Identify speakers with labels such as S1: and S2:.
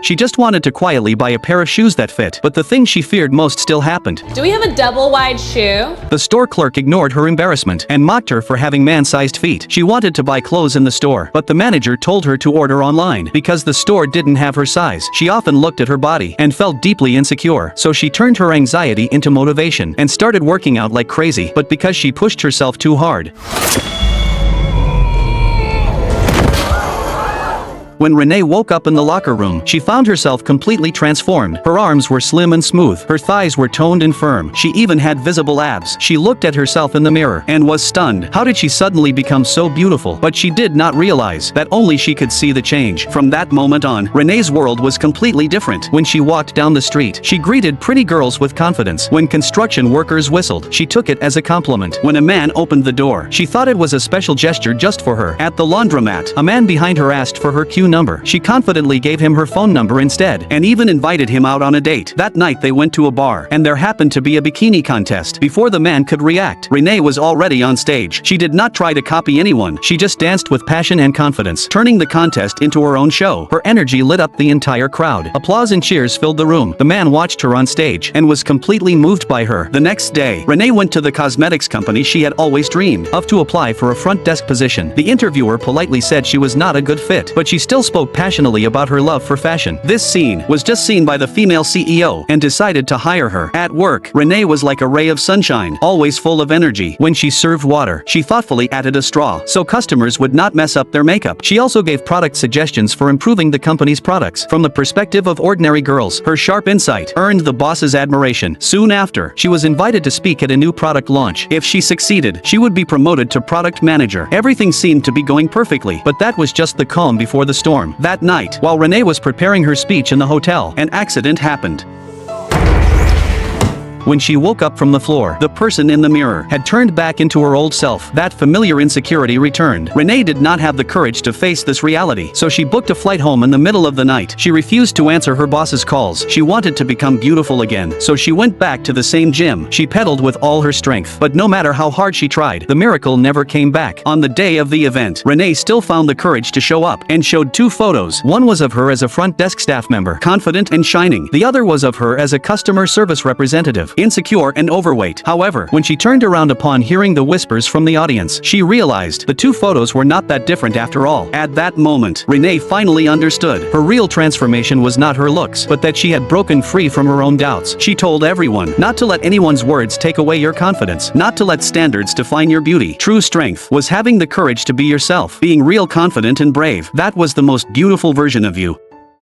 S1: She just wanted to quietly buy a pair of shoes that fit, but the thing she feared most still happened.
S2: Do we have a double-wide shoe?
S1: The store clerk ignored her embarrassment and mocked her for having man-sized feet. She wanted to buy clothes in the store, but the manager told her to order online because the store didn't have her size. She often looked at her body and felt deeply insecure, so she turned her anxiety into motivation and started working out like crazy, but because she pushed herself too hard. When Renee woke up in the locker room, she found herself completely transformed. Her arms were slim and smooth. Her thighs were toned and firm. She even had visible abs. She looked at herself in the mirror and was stunned. How did she suddenly become so beautiful? But she did not realize that only she could see the change. From that moment on, Renee's world was completely different. When she walked down the street, she greeted pretty girls with confidence. When construction workers whistled, she took it as a compliment. When a man opened the door, she thought it was a special gesture just for her. At the laundromat, a man behind her asked for her cue number. She confidently gave him her phone number instead, and even invited him out on a date. That night they went to a bar, and there happened to be a bikini contest. Before the man could react, Renee was already on stage. She did not try to copy anyone. She just danced with passion and confidence, turning the contest into her own show. Her energy lit up the entire crowd. Applause and cheers filled the room. The man watched her on stage and was completely moved by her. The next day, Renee went to the cosmetics company she had always dreamed of to apply for a front desk position. The interviewer politely said she was not a good fit, but she still spoke passionately about her love for fashion. This scene was just seen by the female CEO and decided to hire her. At work, Renee was like a ray of sunshine, always full of energy. When she served water, she thoughtfully added a straw so customers would not mess up their makeup. She also gave product suggestions for improving the company's products. From the perspective of ordinary girls, her sharp insight earned the boss's admiration. Soon after, she was invited to speak at a new product launch. If she succeeded, she would be promoted to product manager. Everything seemed to be going perfectly, but that was just the calm before the storm. That night, while Renee was preparing her speech in the hotel, an accident happened. When she woke up from the floor, the person in the mirror had turned back into her old self. That familiar insecurity returned. Renee did not have the courage to face this reality, so she booked a flight home in the middle of the night. She refused to answer her boss's calls. She wanted to become beautiful again, so she went back to the same gym. She pedaled with all her strength, but no matter how hard she tried, the miracle never came back. On the day of the event, Renee still found the courage to show up and showed two photos. One was of her as a front desk staff member, confident and shining. The other was of her as a customer service representative, insecure and overweight. However, when she turned around upon hearing the whispers from the audience, she realized the two photos were not that different after all. At that moment, Renee finally understood. Her real transformation was not her looks, but that she had broken free from her own doubts. She told everyone not to let anyone's words take away your confidence, not to let standards define your beauty. True strength was having the courage to be yourself, being real confident and brave. That was the most beautiful version of you.